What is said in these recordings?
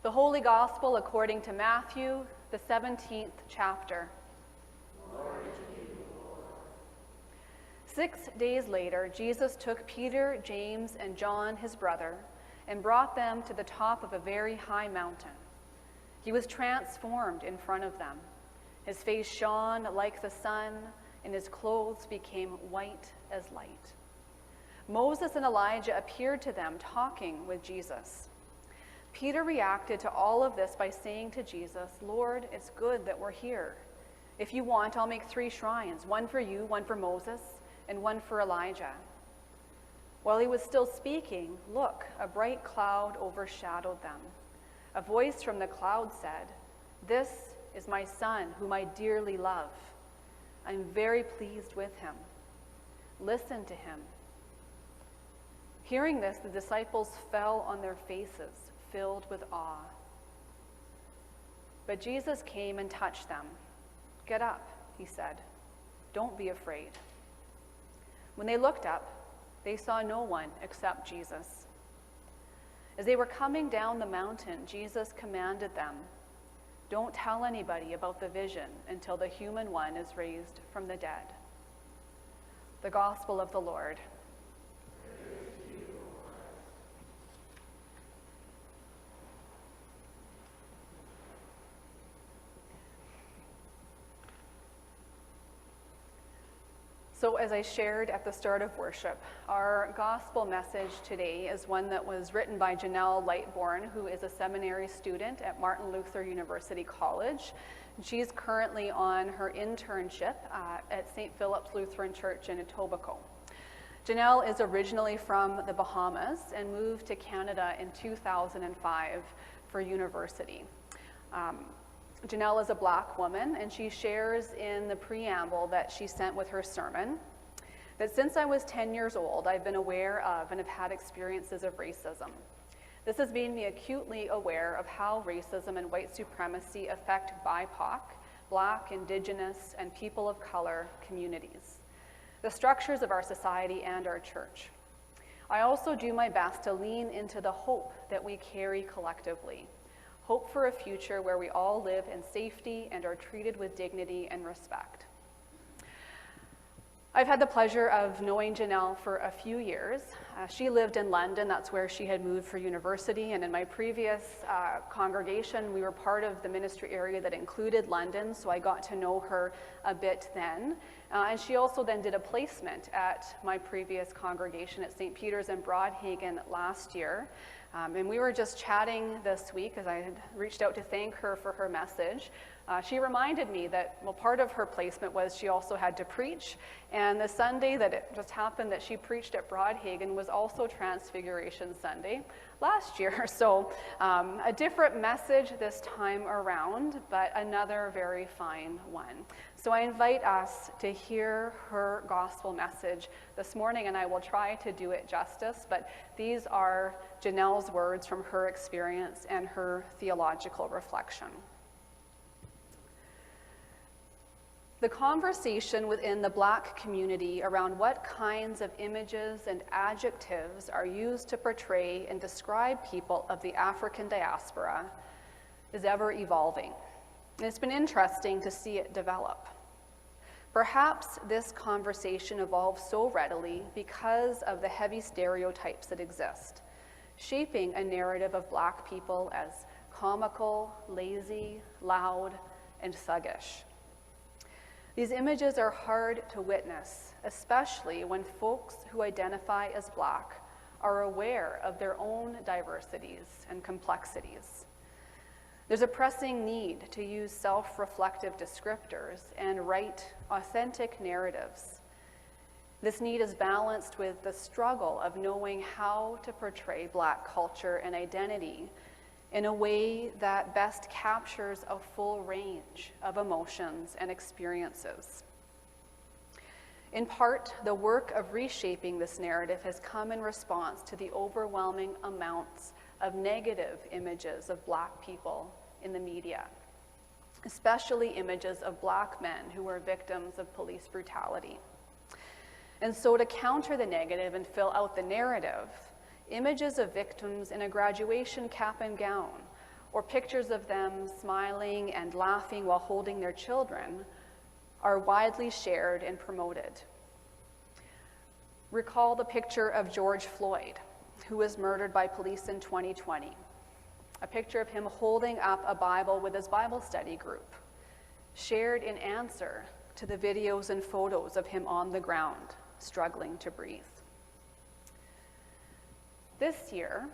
The Holy Gospel according to Matthew, the 17th chapter. Glory to you, Lord. 6 days later, Jesus took Peter, James, and John, his brother, and brought them to the top of a very high mountain. He was transformed in front of them. His face shone like the sun, and his clothes became white as light. Moses and Elijah appeared to them, talking with Jesus. Peter reacted to all of this by saying to Jesus, "Lord, it's good that we're here. If you want, I'll make 3 shrines, one for you, one for Moses, and one for Elijah." While he was still speaking, look, a bright cloud overshadowed them. A voice from the cloud said, "This is my son, whom I dearly love. I'm very pleased with him. Listen to him." Hearing this, the disciples fell on their faces, filled with awe. But Jesus came and touched them. "Get up," he said. "Don't be afraid." When they looked up, they saw no one except Jesus. As they were coming down the mountain, Jesus commanded them, "Don't tell anybody about the vision until the human one is raised from the dead." The Gospel of the Lord. So as I shared at the start of worship, our gospel message today is one that was written by Janelle Lightbourne, who is a seminary student at Martin Luther University College. She's currently on her internship at St. Philip's Lutheran Church in Etobicoke. Janelle is originally from the Bahamas and moved to Canada in 2005 for university. Janelle is a Black woman, and she shares in the preamble that she sent with her sermon that since I was 10 years old, I've been aware of and have had experiences of racism. This has made me acutely aware of how racism and white supremacy affect BIPOC, Black, Indigenous, and people of color communities, the structures of our society and our church. I also do my best to lean into the hope that we carry collectively. Hope for a future where we all live in safety and are treated with dignity and respect. I've had the pleasure of knowing Janelle for a few years. She lived in London, that's where she had moved for university, and in my previous congregation, we were part of the ministry area that included London, so I got to know her a bit then. And she also then did a placement at my previous congregation at St. Peter's in Broadhaven last year. And we were just chatting this week as I had reached out to thank her for her message. She reminded me that, well, part of her placement was she also had to preach, and the Sunday that it just happened that she preached at Broadhaven was also Transfiguration Sunday last year. So a different message this time around, but another very fine one. So I invite us to hear her gospel message this morning, and I will try to do it justice, but these are Janelle's words from her experience and her theological reflection. The conversation within the Black community around what kinds of images and adjectives are used to portray and describe people of the African diaspora is ever evolving. And it's been interesting to see it develop. Perhaps this conversation evolves so readily because of the heavy stereotypes that exist, shaping a narrative of Black people as comical, lazy, loud, and thuggish. These images are hard to witness, especially when folks who identify as Black are aware of their own diversities and complexities. There's a pressing need to use self-reflective descriptors and write authentic narratives. This need is balanced with the struggle of knowing how to portray Black culture and identity in a way that best captures a full range of emotions and experiences. In part, the work of reshaping this narrative has come in response to the overwhelming amounts of negative images of Black people in the media, especially images of Black men who were victims of police brutality. And so to counter the negative and fill out the narrative, images of victims in a graduation cap and gown, or pictures of them smiling and laughing while holding their children are widely shared and promoted. Recall the picture of George Floyd, who was murdered by police in 2020. A picture of him holding up a Bible with his Bible study group, shared in answer to the videos and photos of him on the ground, struggling to breathe. This year,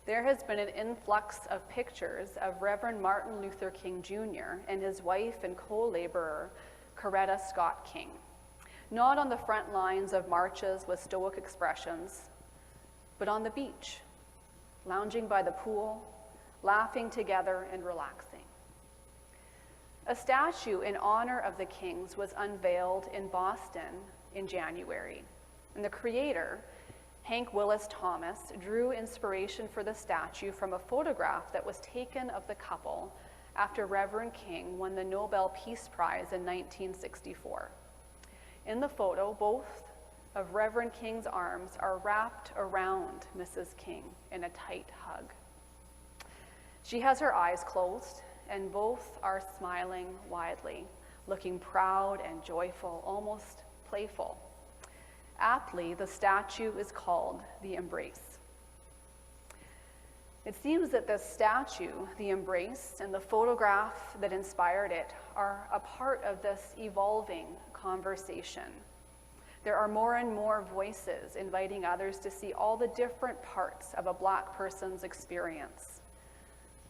there has been an influx of pictures of Reverend Martin Luther King Jr. and his wife and co-laborer, Coretta Scott King, not on the front lines of marches with stoic expressions, but on the beach, lounging by the pool, laughing together and relaxing. A statue in honor of the Kings was unveiled in Boston in January, and the creator, Hank Willis Thomas, drew inspiration for the statue from a photograph that was taken of the couple after Reverend King won the Nobel Peace Prize in 1964. In the photo, both of Reverend King's arms are wrapped around Mrs. King in a tight hug. She has her eyes closed, and both are smiling widely, looking proud and joyful, almost playful. Aptly, the statue is called the Embrace. It seems that this statue, the Embrace, and the photograph that inspired it are a part of this evolving conversation. There are more and more voices inviting others to see all the different parts of a Black person's experience,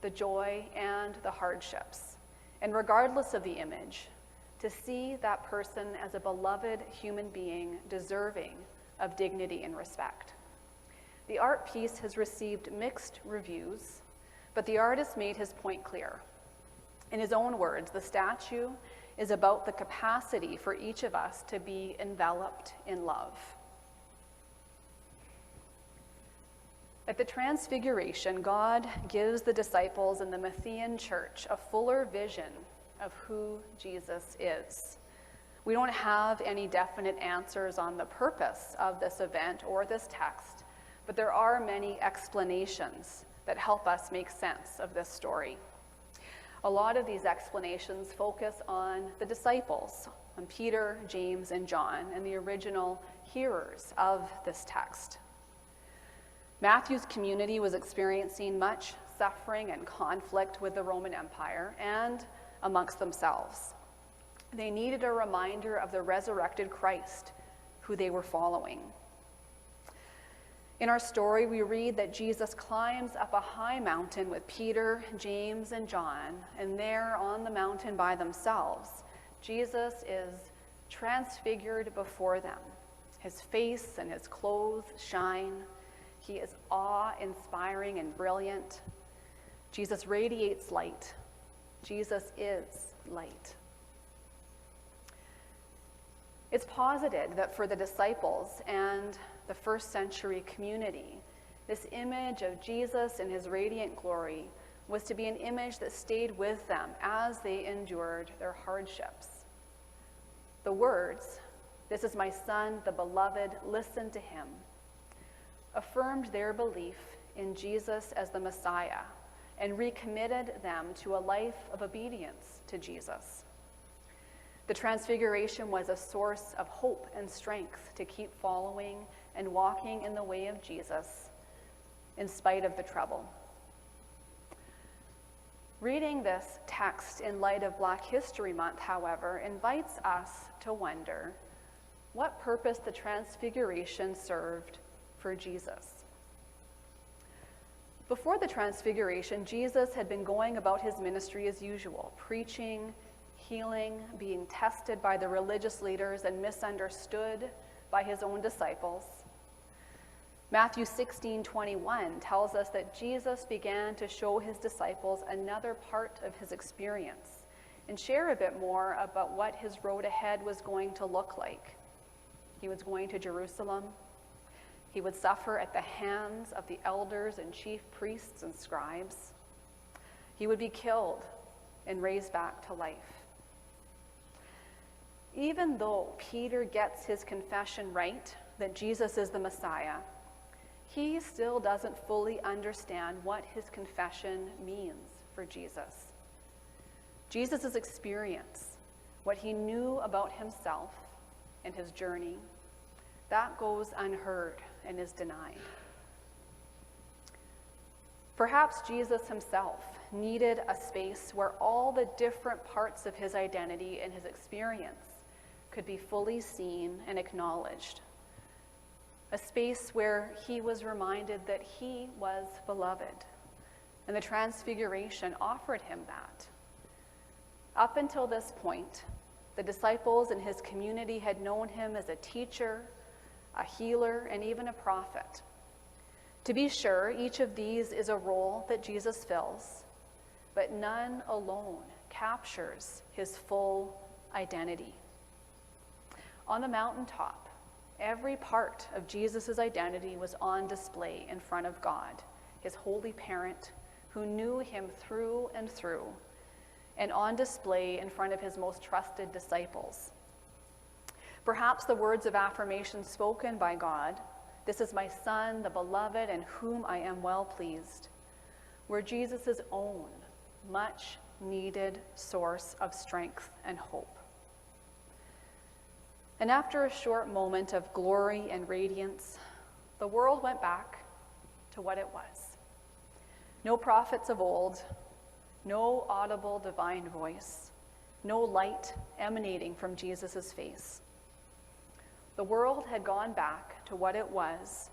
the joy and the hardships, and regardless of the image, to see that person as a beloved human being deserving of dignity and respect. The art piece has received mixed reviews, but the artist made his point clear. In his own words, the statue is about the capacity for each of us to be enveloped in love. At the Transfiguration, God gives the disciples in the Matthean church a fuller vision of who Jesus is. We don't have any definite answers on the purpose of this event or this text, but there are many explanations that help us make sense of this story. A lot of these explanations focus on the disciples, on Peter, James, and John, and the original hearers of this text. Matthew's community was experiencing much suffering and conflict with the Roman Empire and amongst themselves. They needed a reminder of the resurrected Christ, who they were following. In our story, we read that Jesus climbs up a high mountain with Peter, James, and John, and there on the mountain by themselves, Jesus is transfigured before them. His face and his clothes shine. He is awe-inspiring and brilliant. Jesus radiates light. Jesus is light. It's posited that for the disciples and the first century community, this image of Jesus in his radiant glory was to be an image that stayed with them as they endured their hardships. The words, "This is my son, the beloved, listen to him," affirmed their belief in Jesus as the Messiah and recommitted them to a life of obedience to Jesus. The Transfiguration was a source of hope and strength to keep following and walking in the way of Jesus in spite of the trouble. Reading this text in light of Black History Month, however, invites us to wonder what purpose the Transfiguration served for Jesus. Before the Transfiguration, Jesus had been going about his ministry as usual, preaching, healing, being tested by the religious leaders and misunderstood by his own disciples. Matthew 16:21 tells us that Jesus began to show his disciples another part of his experience and share a bit more about what his road ahead was going to look like. He was going to Jerusalem. He would suffer at the hands of the elders and chief priests and scribes. He would be killed and raised back to life. Even though Peter gets his confession right that Jesus is the Messiah, he still doesn't fully understand what his confession means for Jesus. Jesus' experience, what he knew about himself and his journey, that goes unheard and is denied. Perhaps Jesus himself needed a space where all the different parts of his identity and his experience could be fully seen and acknowledged. A space where he was reminded that he was beloved, and the Transfiguration offered him that. Up until this point, the disciples and his community had known him as a teacher, a healer, and even a prophet. To be sure, each of these is a role that Jesus fills, but none alone captures his full identity. On the mountaintop, every part of Jesus' identity was on display in front of God, his holy parent, who knew him through and through, and on display in front of his most trusted disciples. Perhaps the words of affirmation spoken by God, "This is my Son, the beloved, in whom I am well pleased," were Jesus' own much needed source of strength and hope. And after a short moment of glory and radiance, the world went back to what it was. No prophets of old, no audible divine voice, no light emanating from Jesus' face. The world had gone back to what it was,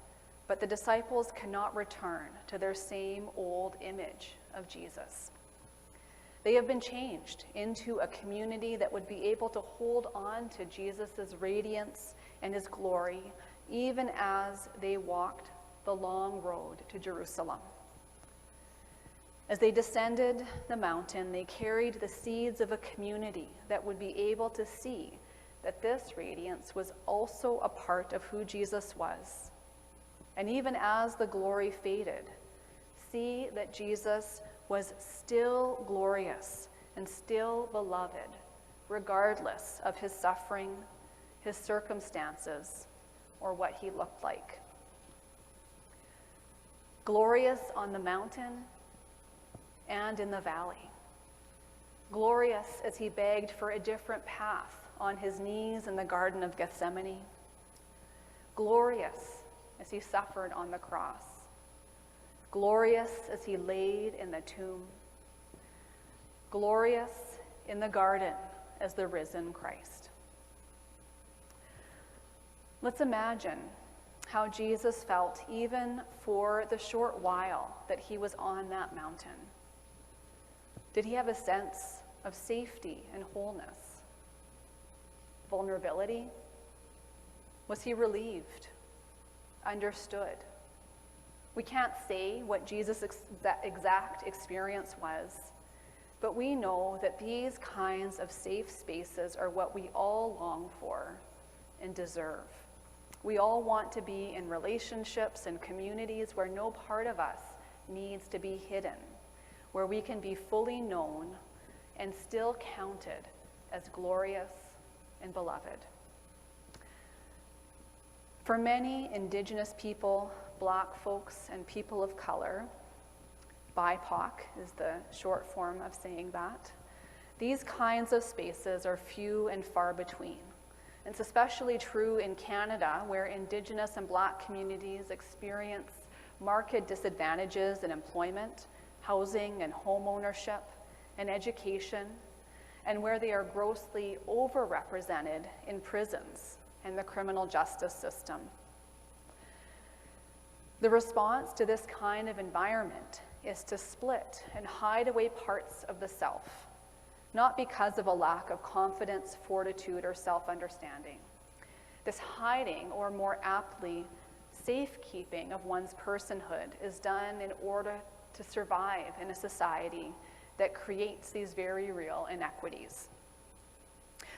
but the disciples cannot return to their same old image of Jesus. They have been changed into a community that would be able to hold on to Jesus' radiance and his glory, even as they walked the long road to Jerusalem. As they descended the mountain, they carried the seeds of a community that would be able to see that this radiance was also a part of who Jesus was. And even as the glory faded, see that Jesus was still glorious and still beloved, regardless of his suffering, his circumstances, or what he looked like. Glorious on the mountain and in the valley. Glorious as he begged for a different path on his knees in the Garden of Gethsemane. Glorious as he suffered on the cross. Glorious as he laid in the tomb. Glorious in the garden as the risen Christ. Let's imagine how Jesus felt even for the short while that he was on that mountain. Did he have a sense of safety and wholeness? Vulnerability? Was he relieved? Understood? We can't say what Jesus' exact experience was, but we know that these kinds of safe spaces are what we all long for and deserve. We all want to be in relationships and communities where no part of us needs to be hidden, where we can be fully known and still counted as glorious and beloved. For many Indigenous people, Black folks, and people of color, BIPOC is the short form of saying that, these kinds of spaces are few and far between. It's especially true in Canada, where Indigenous and Black communities experience marked disadvantages in employment, housing and home ownership, and education, and where they are grossly overrepresented in prisons and the criminal justice system. The response to this kind of environment is to split and hide away parts of the self, not because of a lack of confidence, fortitude, or self-understanding. This hiding, or more aptly, safekeeping of one's personhood is done in order to survive in a society that creates these very real inequities.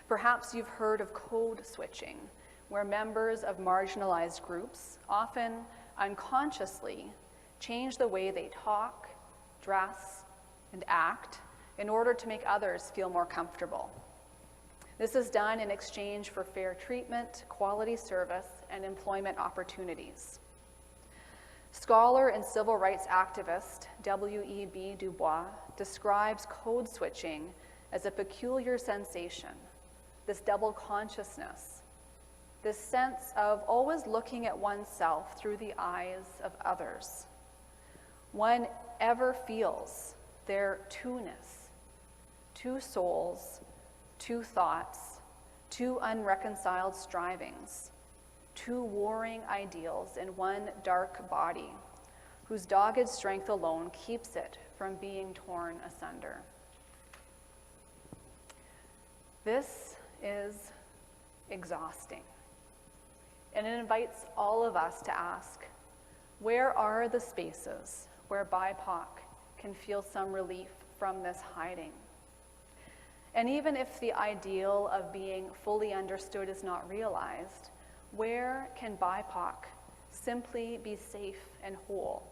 Perhaps you've heard of code switching, where members of marginalized groups, often unconsciously, change the way they talk, dress, and act in order to make others feel more comfortable. This is done in exchange for fair treatment, quality service, and employment opportunities. Scholar and civil rights activist W.E.B. Du Bois describes code switching as a peculiar sensation, this double consciousness, this sense of always looking at oneself through the eyes of others. One ever feels their two-ness, two souls, two thoughts, two unreconciled strivings, two warring ideals in one dark body, whose dogged strength alone keeps it from being torn asunder. This is exhausting, and it invites all of us to ask, where are the spaces where BIPOC can feel some relief from this hiding? And even if the ideal of being fully understood is not realized, where can BIPOC simply be safe and whole?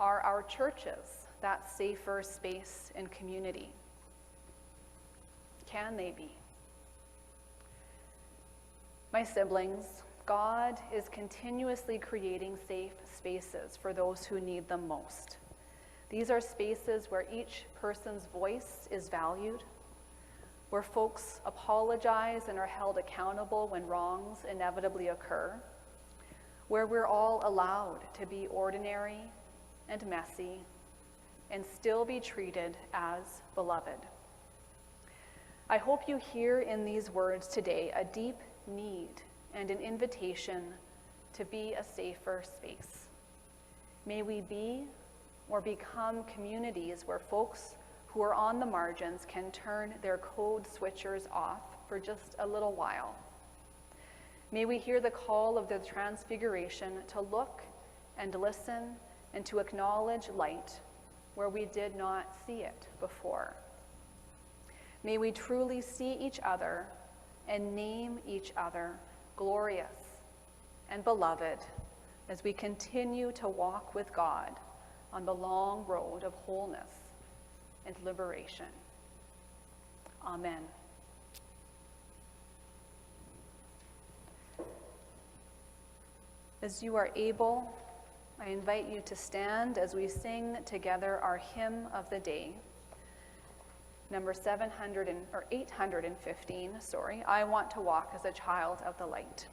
Are our churches that safer space and community? Can they be? My siblings, God is continuously creating safe spaces for those who need them most. These are spaces where each person's voice is valued, where folks apologize and are held accountable when wrongs inevitably occur, where we're all allowed to be ordinary and messy and still be treated as beloved. I hope you hear in these words today a deep need and an invitation to be a safer space. May we be or become communities where folks who are on the margins can turn their code switchers off for just a little while. May we hear the call of the Transfiguration to look and listen and to acknowledge light where we did not see it before. May we truly see each other and name each other glorious and beloved as we continue to walk with God on the long road of wholeness and liberation. Amen. As you are able, I invite you to stand as we sing together our hymn of the day, number 815, I Want to Walk as a Child of the Light.